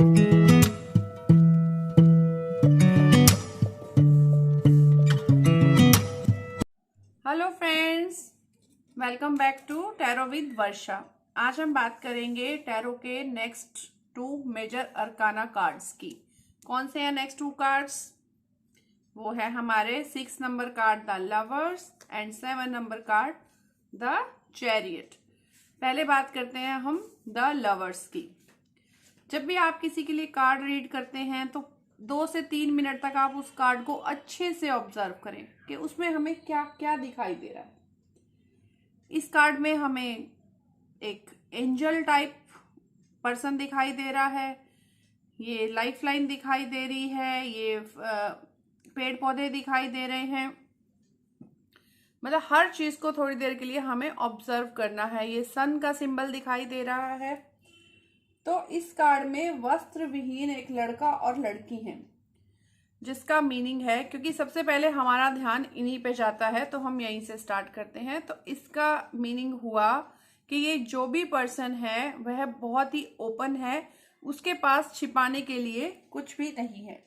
Hello friends, welcome back to tarot with Varsha. आज हम बात करेंगे टैरो के नेक्स्ट 2 मेजर अरकाना कार्ड्स की। कौन से हैं नेक्स्ट 2 कार्ड्स? वो है हमारे 6 number card the lovers and 7 number card the chariot. पहले बात करते हैं हम द लवर्स की। जब भी आप किसी के लिए कार्ड रीड करते हैं तो 2 से 3 मिनट तक आप उस कार्ड को अच्छे से ऑब्जर्व करें कि उसमें हमें क्या क्या दिखाई दे रहा है। इस कार्ड में हमें एक एंजल टाइप पर्सन दिखाई दे रहा है, ये लाइफ लाइन दिखाई दे रही है, ये पेड़ पौधे दिखाई दे रहे हैं। मतलब हर चीज को थोड़ी देर के लिए हमें ऑब्जर्व करना है। ये सन का सिंबल दिखाई दे रहा है। तो इस कार्ड में वस्त्र विहीन एक लड़का और लड़की हैं, जिसका मीनिंग है, क्योंकि सबसे पहले हमारा ध्यान इन्हीं पे जाता है तो हम यहीं से स्टार्ट करते हैं। तो इसका मीनिंग हुआ कि ये जो भी पर्सन है वह बहुत ही ओपन है, उसके पास छिपाने के लिए कुछ भी नहीं है।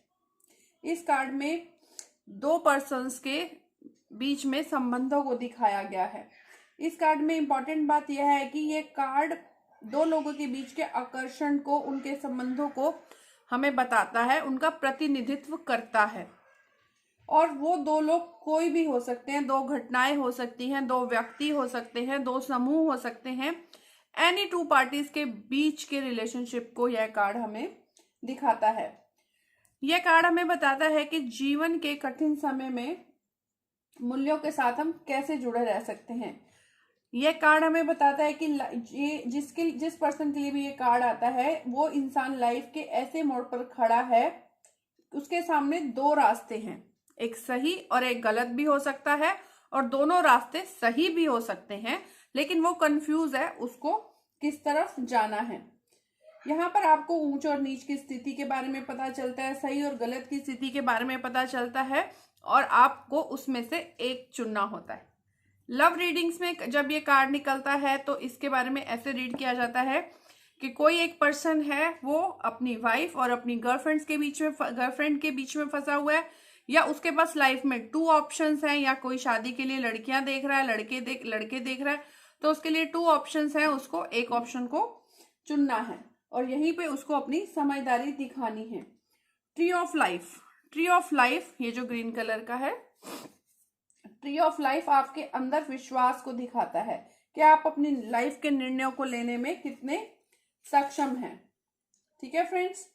इस कार्ड में 2 पर्सन्स के बीच में संबंधों को दिखाया गया है। इस कार्ड में इंपॉर्टेंट बात यह है कि ये कार्ड 2 लोगों के बीच के आकर्षण को, उनके संबंधों को हमें बताता है, उनका प्रतिनिधित्व करता है। और वो 2 लोग कोई भी हो सकते हैं, 2 घटनाएं हो सकती हैं, 2 व्यक्ति हो सकते हैं, 2 समूह हो सकते हैं। एनी 2 पार्टीज के बीच के रिलेशनशिप को यह कार्ड हमें दिखाता है। यह कार्ड हमें बताता है कि जीवन के कठिन समय में मूल्यों के साथ हम कैसे जुड़े रह सकते हैं। यह कार्ड हमें बताता है कि ये जिस पर्सन के लिए भी ये कार्ड आता है वो इंसान लाइफ के ऐसे मोड़ पर खड़ा है, उसके सामने 2 रास्ते हैं, एक सही और एक गलत भी हो सकता है, और दोनों रास्ते सही भी हो सकते हैं, लेकिन वो कंफ्यूज है उसको किस तरफ जाना है। यहाँ पर आपको ऊंच और नीच की स्थिति के बारे में पता चलता है, सही और गलत की स्थिति के बारे में पता चलता है, और आपको उसमें से एक चुनना होता है। लव रीडिंग्स में जब ये कार्ड निकलता है तो इसके बारे में ऐसे रीड किया जाता है कि कोई एक पर्सन है, वो अपनी वाइफ और अपनी गर्लफ्रेंड के बीच में फंसा हुआ है, या उसके पास लाइफ में 2 ऑप्शंस हैं, या कोई शादी के लिए लड़कियां देख रहा है, लड़के देख रहा है, तो उसके लिए 2 ऑप्शंस हैं, उसको एक ऑप्शन को चुनना है और यहीं पे उसको अपनी समझदारी दिखानी है। ट्री ऑफ लाइफ, ये जो ग्रीन कलर का है, ट्री ऑफ लाइफ आपके अंदर विश्वास को दिखाता है कि आप अपनी लाइफ के निर्णयों को लेने में कितने सक्षम हैं। ठीक है फ्रेंड्स,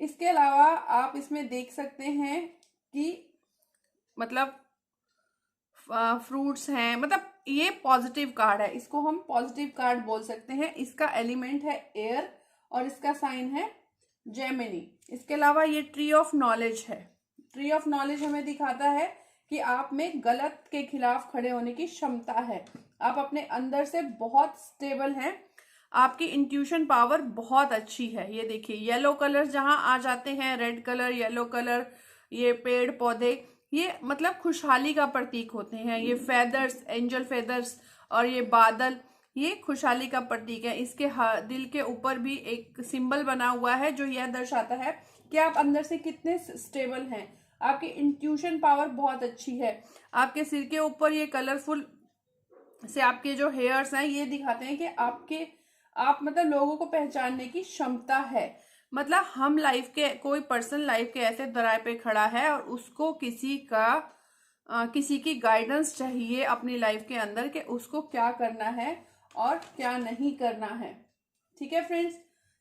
इसके अलावा आप इसमें देख सकते हैं कि मतलब फ्रूट्स हैं, मतलब ये पॉजिटिव कार्ड है, इसको हम पॉजिटिव कार्ड बोल सकते हैं। इसका एलिमेंट है एयर और इसका साइन है जेमिनी। इसके अलावा ये ट्री ऑफ नॉलेज है। ट्री ऑफ नॉलेज हमें दिखाता है कि आप में गलत के खिलाफ खड़े होने की क्षमता है, आप अपने अंदर से बहुत स्टेबल हैं, आपकी इंट्यूशन पावर बहुत अच्छी है। ये देखिए येलो कलर जहां आ जाते हैं, रेड कलर, येलो कलर, ये पेड़ पौधे, ये मतलब खुशहाली का प्रतीक होते हैं। ये फेदर्स, एंजल फेदर्स और ये बादल, ये खुशहाली का प्रतीक है। इसके दिल के ऊपर भी एक सिंबल बना हुआ है जो यह दर्शाता है कि आप अंदर से कितने स्टेबल हैं, आपकी इंट्यूशन पावर बहुत अच्छी है। आपके सिर के ऊपर ये कलरफुल से आपके जो हेयर्स हैं ये दिखाते हैं कि आप मतलब लोगों को पहचानने की क्षमता है। मतलब हम लाइफ के, कोई पर्सन लाइफ के ऐसे दरार पे खड़ा है और उसको किसी की गाइडेंस चाहिए अपनी लाइफ के अंदर कि उसको क्या करना है और क्या नहीं करना है। ठीक है फ्रेंड्स,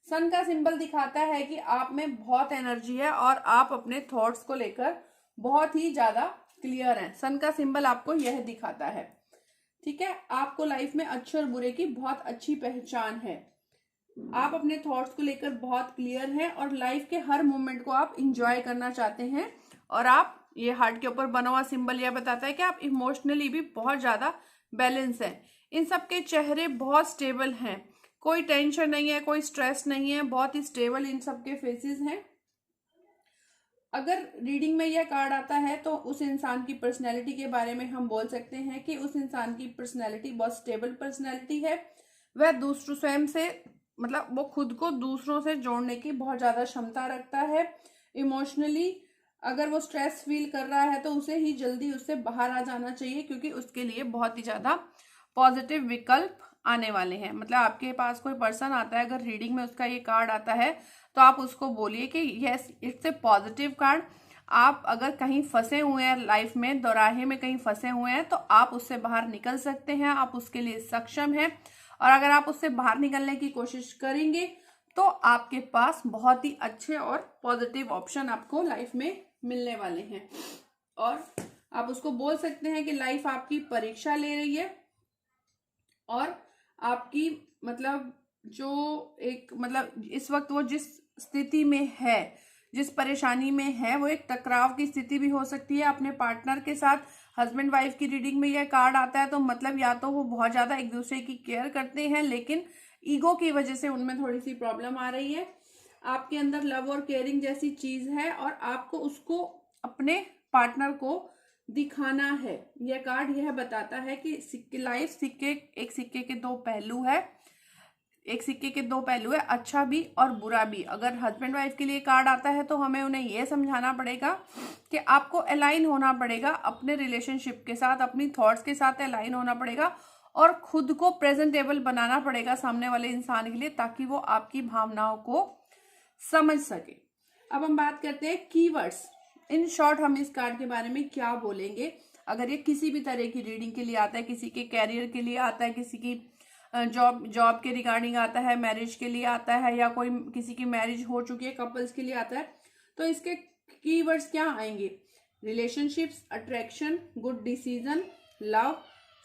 सन का सिंबल दिखाता है कि आप में बहुत एनर्जी है और आप अपने थॉट्स को लेकर बहुत ही ज्यादा क्लियर हैं। सन का सिंबल आपको यह दिखाता है। ठीक है, आपको लाइफ में अच्छे और बुरे की बहुत अच्छी पहचान है, आप अपने थॉट्स को लेकर बहुत क्लियर हैं और लाइफ के हर मोमेंट को आप इंजॉय करना चाहते हैं। और आप, ये हार्ट के ऊपर बना हुआ सिंबल यह बताता है कि आप इमोशनली भी बहुत ज्यादा बैलेंस हैं। इन सबके चेहरे बहुत स्टेबल हैं, कोई टेंशन नहीं है, कोई स्ट्रेस नहीं है, बहुत ही स्टेबल इन सबके फेसेस हैं। अगर रीडिंग में यह कार्ड आता है तो उस इंसान की पर्सनैलिटी के बारे में हम बोल सकते हैं कि उस इंसान की पर्सनैलिटी बहुत स्टेबल पर्सनैलिटी है। वह स्वयं से मतलब वो खुद को दूसरों से जोड़ने की बहुत ज़्यादा क्षमता रखता है। इमोशनली अगर वो स्ट्रेस फील कर रहा है तो उसे ही जल्दी उससे बाहर आ जाना चाहिए, क्योंकि उसके लिए बहुत ही ज़्यादा पॉजिटिव विकल्प आने वाले हैं। मतलब आपके पास कोई पर्सन आता है, अगर रीडिंग में उसका ये कार्ड आता है तो आप उसको बोलिए कि yes it's a positive card. आप अगर कहीं फंसे हुए हैं लाइफ में, दोराहे में कहीं फंसे हुए हैं, तो आप उससे बाहर निकल सकते हैं, आप उसके लिए सक्षम हैं। और अगर आप उससे बाहर निकलने की कोशिश करेंगे तो आपके पास बहुत ही अच्छे और पॉजिटिव ऑप्शन आपको लाइफ में मिलने वाले हैं। और आप उसको बोल सकते हैं कि लाइफ आपकी परीक्षा ले रही है और आपकी मतलब जो एक मतलब इस वक्त वो जिस स्थिति में है, जिस परेशानी में है, वो एक टकराव की स्थिति भी हो सकती है अपने पार्टनर के साथ। हस्बैंड वाइफ की रीडिंग में यह कार्ड आता है तो मतलब या तो वो बहुत ज्यादा एक दूसरे की केयर करते हैं, लेकिन ईगो की वजह से उनमें थोड़ी सी प्रॉब्लम आ रही है। आपके अंदर लव और केयरिंग जैसी चीज है और आपको उसको अपने पार्टनर को दिखाना है। यह कार्ड यह बताता है कि लाइफ एक सिक्के के दो पहलू है, एक सिक्के के दो पहलू है, अच्छा भी और बुरा भी। अगर हस्बैंड वाइफ के लिए कार्ड आता है तो हमें उन्हें यह समझाना पड़ेगा कि आपको अलाइन होना पड़ेगा अपने रिलेशनशिप के साथ, अपनी थॉट्स के साथ अलाइन होना पड़ेगा और खुद को प्रेजेंटेबल बनाना पड़ेगा सामने वाले इंसान के लिए, ताकि वो आपकी भावनाओं को समझ सके। अब हम बात करते हैं कीवर्ड्स। इन शॉर्ट हम इस कार्ड के बारे में क्या बोलेंगे। अगर ये किसी भी तरह की रीडिंग के लिए आता है, किसी के कैरियर के लिए आता है, किसी की जॉब के रिगार्डिंग आता है, मैरिज के लिए आता है, या कोई किसी की मैरिज हो चुकी है कपल्स के लिए आता है, तो इसके कीवर्ड्स क्या आएंगे? Relationships, attraction, good decision, love,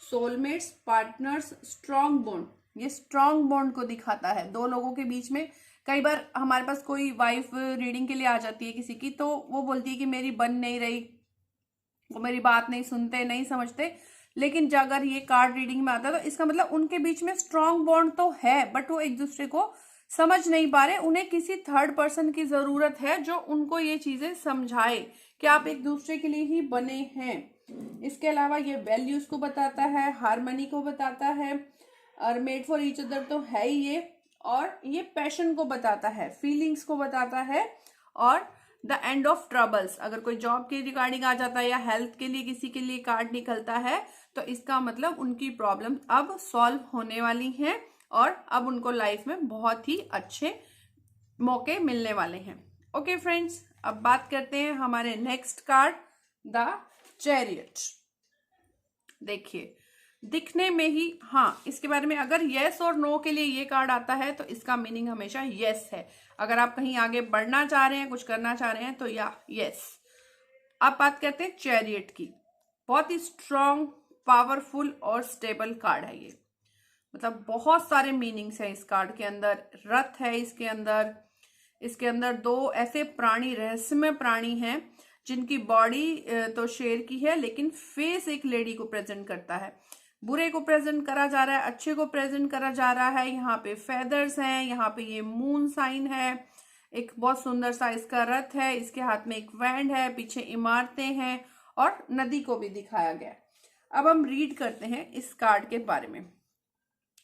soulmates, partners, strong bond. ये स्ट्रॉन्ग बॉन्ड को दिखाता है दो लोगों के बीच में। कई बार हमारे पास कोई वाइफ रीडिंग के लिए आ जाती है किसी की, तो वो बोलती है कि मेरी बन नहीं रही, वो मेरी बात नहीं सुनते, नहीं समझते। लेकिन अगर ये कार्ड रीडिंग में आता है तो इसका मतलब उनके बीच में स्ट्रॉन्ग बॉन्ड तो है, बट वो एक दूसरे को समझ नहीं पा रहे। उन्हें किसी थर्ड पर्सन की जरूरत है जो उनको ये चीजें समझाए कि आप एक दूसरे के लिए ही बने हैं। इसके अलावा ये वैल्यूज को बताता है, हार्मनी को बताता है, और मेड फॉर ईच अदर तो है ही ये, और ये पैशन को बताता है, फीलिंग्स को बताता है, और द एंड ऑफ ट्रबल्स। अगर कोई जॉब के रिगार्डिंग आ जाता है या हेल्थ के लिए किसी के लिए कार्ड निकलता है तो इसका मतलब उनकी प्रॉब्लम अब सॉल्व होने वाली हैं और अब उनको लाइफ में बहुत ही अच्छे मौके मिलने वाले हैं। ओके फ्रेंड्स, अब बात करते हैं हमारे नेक्स्ट कार्ड, द चैरियट। देखिए दिखने में ही, हाँ, इसके बारे में अगर यस और नो के लिए ये कार्ड आता है तो इसका मीनिंग हमेशा यस है। अगर आप कहीं आगे बढ़ना चाह रहे हैं, कुछ करना चाह रहे हैं तो या यस। आप बात करते हैं चैरियट की। बहुत ही स्ट्रॉन्ग, पावरफुल और स्टेबल कार्ड है ये। मतलब बहुत सारे मीनिंग्स हैं इस कार्ड के अंदर। रथ है इसके अंदर दो ऐसे प्राणी, रहस्यमय प्राणी हैं जिनकी बॉडी तो शेर की है लेकिन फेस एक लेडी को प्रेजेंट करता है। बुरे को प्रेजेंट करा जा रहा है, अच्छे को प्रेजेंट करा जा रहा है। यहाँ पे फेदर्स हैं, यहाँ पे ये मून साइन है, एक बहुत सुंदर सा इसका रथ है, इसके हाथ में एक वैंड है, पीछे इमारतें हैं और नदी को भी दिखाया गया। अब हम रीड करते हैं इस कार्ड के बारे में।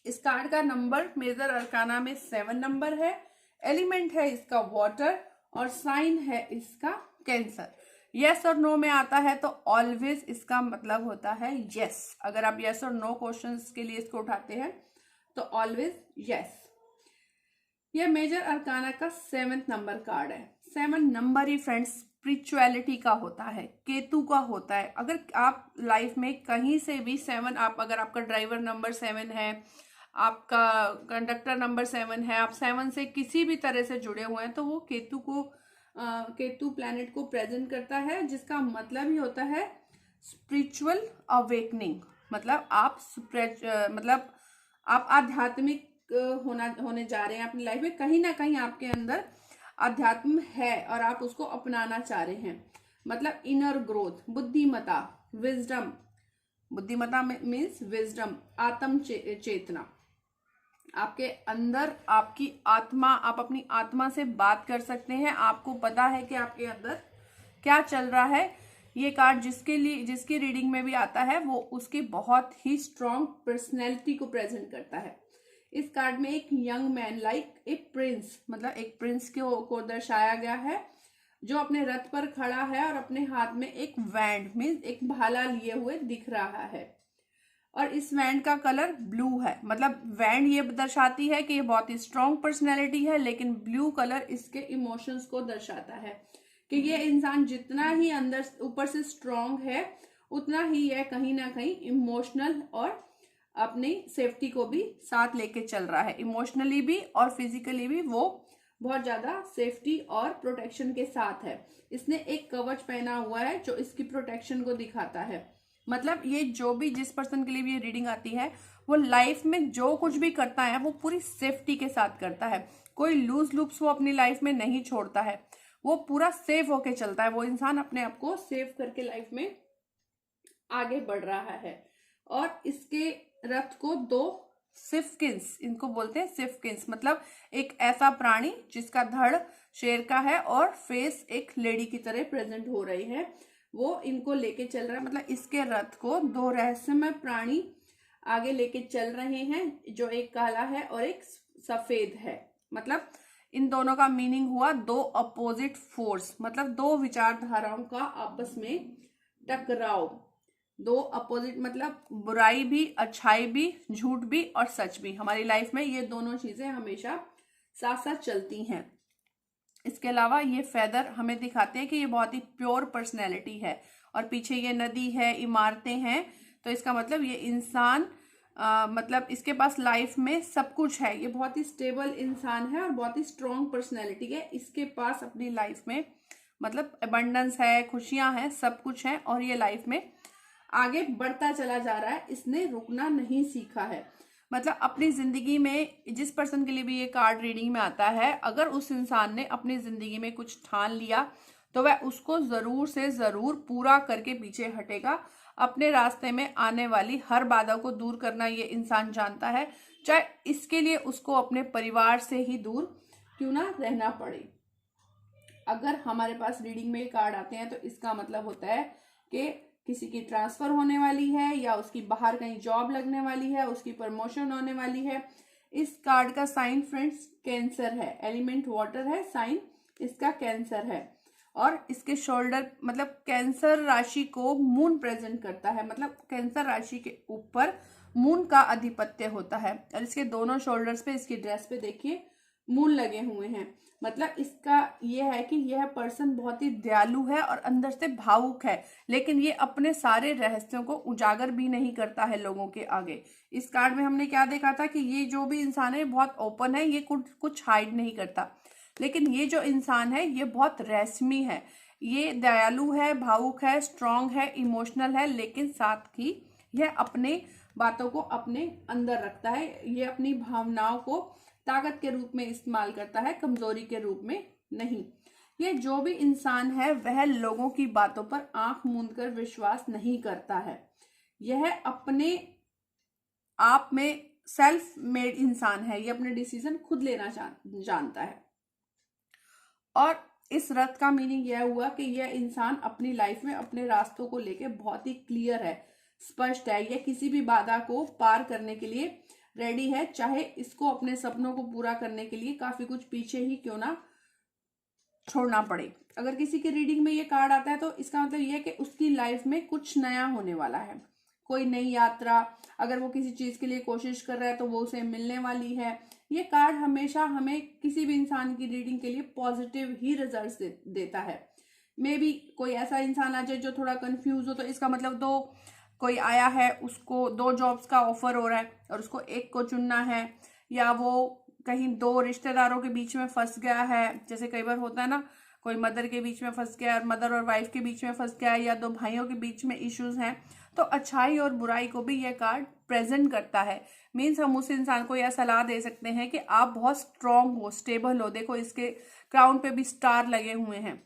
इस कार्ड का नंबर मेजर अरकाना में 7 नंबर है। एलिमेंट है इसका वाटर और साइन है इसका कैंसर। यस और नो में आता है तो ऑलवेज इसका मतलब होता है यस। अगर आप यस और नो क्वेश्चंस के लिए इसको उठाते हैं तो ऑलवेज यस। यह मेजर अरकाना का 7th नंबर कार्ड है। 7 नंबर ही फ्रेंड्स स्पिरिचुअलिटी का होता है, केतु का होता है। अगर आप लाइफ में कहीं से भी 7, आप अगर आपका ड्राइवर नंबर 7 है, आपका कंडक्टर नंबर 7 है, आप 7 से किसी भी तरह से जुड़े हुए हैं तो वो केतु प्लैनेट को प्रेजेंट करता है, जिसका मतलब ही होता है स्पिरिचुअल अवेकनिंग। मतलब आप आध्यात्मिक होने जा रहे हैं अपनी लाइफ में। कहीं ना कहीं आपके अंदर अध्यात्म है और आप उसको अपनाना चाह रहे हैं। मतलब इनर ग्रोथ, बुद्धिमता, विजडम। बुद्धिमता मीन्स विजडम, आत्म चेतना। आपके अंदर आपकी आत्मा, आप अपनी आत्मा से बात कर सकते हैं। आपको पता है कि आपके अंदर क्या चल रहा है। ये कार्ड जिसकी रीडिंग में भी आता है वो उसकी बहुत ही स्ट्रॉन्ग पर्सनैलिटी को प्रेजेंट करता है। इस कार्ड में एक young man like a Prince, मतलब एक प्रिंस को दर्शाया गया है जो अपने रथ पर खड़ा है और अपने हाथ में एक वैंड मीन्स एक भाला लिए हुए दिख रहा है। और इस वैंड का कलर ब्लू है, मतलब वैंड ये दर्शाती है कि ये बहुत ही स्ट्रॉन्ग पर्सनैलिटी है, लेकिन ब्लू कलर इसके इमोशंस को दर्शाता है कि ये इंसान जितना ही अंदर ऊपर से स्ट्रॉन्ग है उतना ही यह कहीं ना कहीं इमोशनल और अपनी सेफ्टी को भी साथ लेके चल रहा है। इमोशनली भी और फिजिकली भी वो बहुत ज्यादा सेफ्टी और प्रोटेक्शन के साथ है। इसने एक कवच पहना हुआ है जो इसकी प्रोटेक्शन को दिखाता है। मतलब ये जो भी जिस पर्सन के लिए भी ये रीडिंग आती है वो लाइफ में जो कुछ भी करता है वो पूरी सेफ्टी के साथ करता है। कोई लूज लूप्स वो अपनी लाइफ में नहीं छोड़ता है, वो पूरा सेफ होके चलता है। वो इंसान अपने आप को सेफ करके लाइफ में आगे बढ़ रहा है। और इसके रथ को दो सिफकिंस, इनको बोलते हैं सिफकिंस, मतलब एक ऐसा प्राणी जिसका धड़ शेर का है और फेस एक लेडी की तरह प्रेजेंट हो रही है, वो इनको लेके चल रहा है। मतलब इसके रथ को दो रहस्यमय प्राणी आगे लेके चल रहे हैं, जो एक काला है और एक सफेद है। मतलब इन दोनों का मीनिंग हुआ दो अपोजिट फोर्स, मतलब दो विचारधाराओं का आपस में टकराव। दो अपोजिट मतलब बुराई भी, अच्छाई भी, झूठ भी और सच भी। हमारी लाइफ में ये दोनों चीजें हमेशा साथ साथ चलती हैं। इसके अलावा ये फेदर हमें दिखाते हैं कि ये बहुत ही प्योर पर्सनैलिटी है। और पीछे ये नदी है, इमारतें हैं, तो इसका मतलब ये इंसान मतलब इसके पास लाइफ में सब कुछ है। ये बहुत ही स्टेबल इंसान है और बहुत ही स्ट्रॉन्ग पर्सनैलिटी है। इसके पास अपनी लाइफ में मतलब अबंडेंस है, खुशियां हैं, सब कुछ है और ये लाइफ में आगे बढ़ता चला जा रहा है। इसने रुकना नहीं सीखा है। मतलब अपनी जिंदगी में जिस पर्सन के लिए भी ये कार्ड रीडिंग में आता है, अगर उस इंसान ने अपनी जिंदगी में कुछ ठान लिया तो वह उसको जरूर से जरूर पूरा करके पीछे हटेगा। अपने रास्ते में आने वाली हर बाधा को दूर करना ये इंसान जानता है, चाहे इसके लिए उसको अपने परिवार से ही दूर क्यों ना रहना पड़े। अगर हमारे पास रीडिंग में कार्ड आते हैं तो इसका मतलब होता है कि किसी की ट्रांसफर होने वाली है या उसकी बाहर कहीं जॉब लगने वाली है, उसकी प्रमोशन होने वाली है। इस कार्ड का साइन फ्रेंड्स कैंसर है, एलिमेंट वाटर है, साइन इसका कैंसर है। और इसके शोल्डर मतलब कैंसर राशि को मून प्रेजेंट करता है, मतलब कैंसर राशि के ऊपर मून का आधिपत्य होता है। और इसके दोनों शोल्डर्स पे, इसकी ड्रेस पे देखिए मून लगे हुए हैं। मतलब इसका यह है कि यह पर्सन बहुत ही दयालु है और अंदर से भावुक है, लेकिन ये अपने सारे रहस्यों को उजागर भी नहीं करता है लोगों के आगे। इस कार्ड में हमने क्या देखा था कि ये जो भी इंसान है बहुत ओपन है, ये कुछ हाइड नहीं करता। लेकिन ये जो इंसान है ये बहुत रहस्यमय है, ये दयालु है, भावुक है, स्ट्रांग है, इमोशनल है, लेकिन साथ ही यह अपने बातों को अपने अंदर रखता है। ये अपनी भावनाओं को ताकत के रूप में इस्तेमाल करता है, कमजोरी के रूप में नहीं। ये जो भी इंसान है वह लोगों की बातों पर आंख मूंद कर विश्वास नहीं करता है। यह अपने आप में सेल्फ मेड इंसान है, ये अपने डिसीजन खुद लेना जानता है। और इस रथ का मीनिंग यह हुआ कि यह इंसान अपनी लाइफ में अपने रास्तों को लेकर बहुत ही क्लियर है, स्पष्ट है। यह किसी भी बाधा को पार करने के लिए रेडी है, चाहे इसको अपने सपनों को पूरा करने के लिए काफी कुछ पीछे ही क्यों ना छोड़ना पड़े। अगर किसी के रीडिंग में ये कार्ड आता है तो इसका मतलब ये है कि उसकी लाइफ में कुछ नया होने वाला है, कोई नई यात्रा। अगर वो किसी चीज के लिए कोशिश कर रहा है तो वो उसे मिलने वाली है। ये कार्ड हमेशा हमें किसी भी इंसान की रीडिंग के लिए पॉजिटिव ही रिजल्ट्स देता है। मे बी कोई ऐसा इंसान आ जाए जो थोड़ा कंफ्यूज हो, तो इसका मतलब कोई आया है, उसको 2 जॉब्स का ऑफर हो रहा है और उसको एक को चुनना है, या वो कहीं 2 रिश्तेदारों के बीच में फंस गया है। जैसे कई बार होता है ना, कोई मदर के बीच में फंस गया है, मदर और वाइफ के बीच में फंस गया है, या 2 भाइयों के बीच में इश्यूज हैं। तो अच्छाई और बुराई को भी यह कार्ड प्रेजेंट करता है। मीन्स हम उस इंसान को यह सलाह दे सकते हैं कि आप बहुत स्ट्रांग हो, स्टेबल हो। देखो इसके क्राउन पे भी स्टार लगे हुए हैं,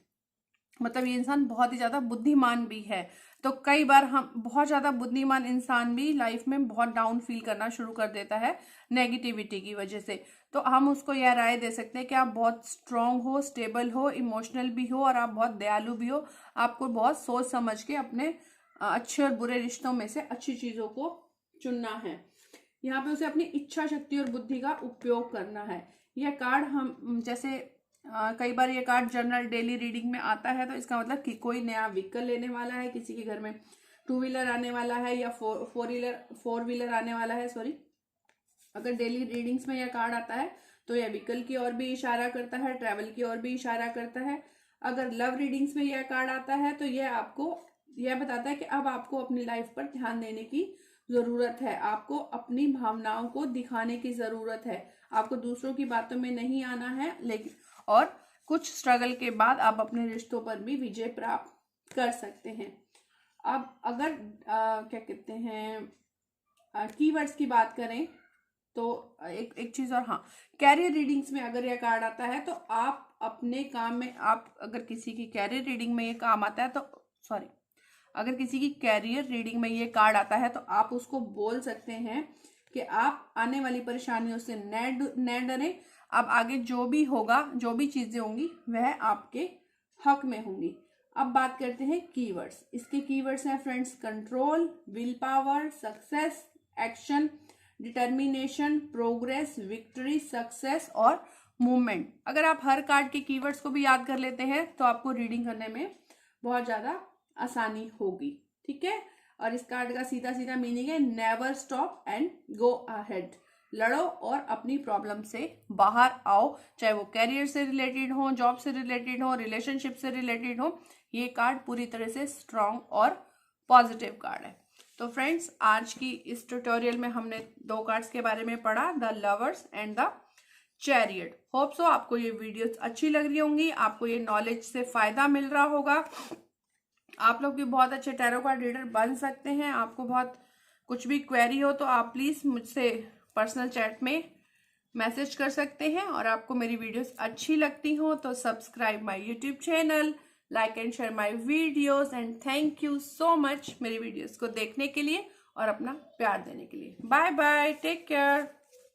मतलब ये इंसान बहुत ही ज्यादा बुद्धिमान भी है। तो कई बार हम बहुत ज्यादा बुद्धिमान इंसान भी लाइफ में बहुत डाउन फील करना शुरू कर देता है नेगेटिविटी की वजह से। तो हम उसको यह राय दे सकते हैं कि आप बहुत स्ट्रांग हो, स्टेबल हो, इमोशनल भी हो और आप बहुत दयालु भी हो। आपको बहुत सोच समझ के अपने अच्छे और बुरे रिश्तों में से अच्छी चीजों को चुनना है। यहाँ पे उसे अपनी इच्छा शक्ति और बुद्धि का उपयोग करना है। यह कार्ड हम जैसे कई बार ये कार्ड जनरल डेली रीडिंग में आता है, तो इसका मतलब कि कोई नया व्हीकल लेने वाला है, किसी के घर में 2 व्हीलर आने वाला है या 4 व्हीलर आने वाला है, सॉरी। अगर डेली रीडिंग्स में यह कार्ड आता है तो यह व्हीकल की ओर भी इशारा करता है, ट्रैवल की ओर भी इशारा करता है। अगर लव रीडिंग्स में यह कार्ड आता है तो यह बताता है कि अब आपको अपनी लाइफ पर ध्यान देने की जरूरत है, आपको अपनी भावनाओं को दिखाने की जरूरत है, आपको दूसरों की बातों में नहीं आना है, लेकिन और कुछ स्ट्रगल के बाद आप अपने रिश्तों पर भी विजय प्राप्त कर सकते हैं। अब अगर क्या कहते हैं कीवर्ड्स की बात करें तो एक चीज और, हाँ, कैरियर रीडिंग्स में अगर यह कार्ड आता है तो आप अपने काम में, आप अगर किसी की कैरियर रीडिंग में ये काम आता है तो सॉरी अगर किसी की कैरियर रीडिंग में ये कार्ड आता है तो आप उसको बोल सकते हैं कि आप आने वाली परेशानियों से न डरें। अब आगे जो भी होगा, जो भी चीजें होंगी वह आपके हक में होंगी। अब बात करते हैं कीवर्ड्स। इसके कीवर्ड्स हैं friends, control, will power, success, action, determination, progress, victory, success और मूवमेंट। अगर आप हर कार्ड के कीवर्ड्स को भी याद कर लेते हैं तो आपको रीडिंग करने में बहुत ज्यादा आसानी होगी, ठीक है। और इस कार्ड का सीधा सीधा मीनिंग है never stop and go ahead. लड़ो और अपनी प्रॉब्लम से बाहर आओ, चाहे वो कैरियर से रिलेटेड हो, जॉब से रिलेटेड हो, रिलेशनशिप से रिलेटेड हो। ये कार्ड पूरी तरह से स्ट्रांग और पॉजिटिव कार्ड है। तो फ्रेंड्स, आज की इस ट्यूटोरियल में हमने 2 कार्ड्स के बारे में पढ़ा, the lovers and the chariot. Hope so आपको ये वीडियोस अच्छी लग रही होंगी, आपको ये नॉलेज से फायदा मिल रहा होगा। आप लोग भी बहुत अच्छे टैरो कार्ड रीडर बन सकते हैं। आपको बहुत कुछ भी क्वेरी हो तो आप प्लीज मुझसे पर्सनल चैट में मैसेज कर सकते हैं। और आपको मेरी वीडियोस अच्छी लगती हो तो subscribe my YouTube channel, like and share my videos, and thank you so much मेरी वीडियोस को देखने के लिए और अपना प्यार देने के लिए। Bye bye, take care.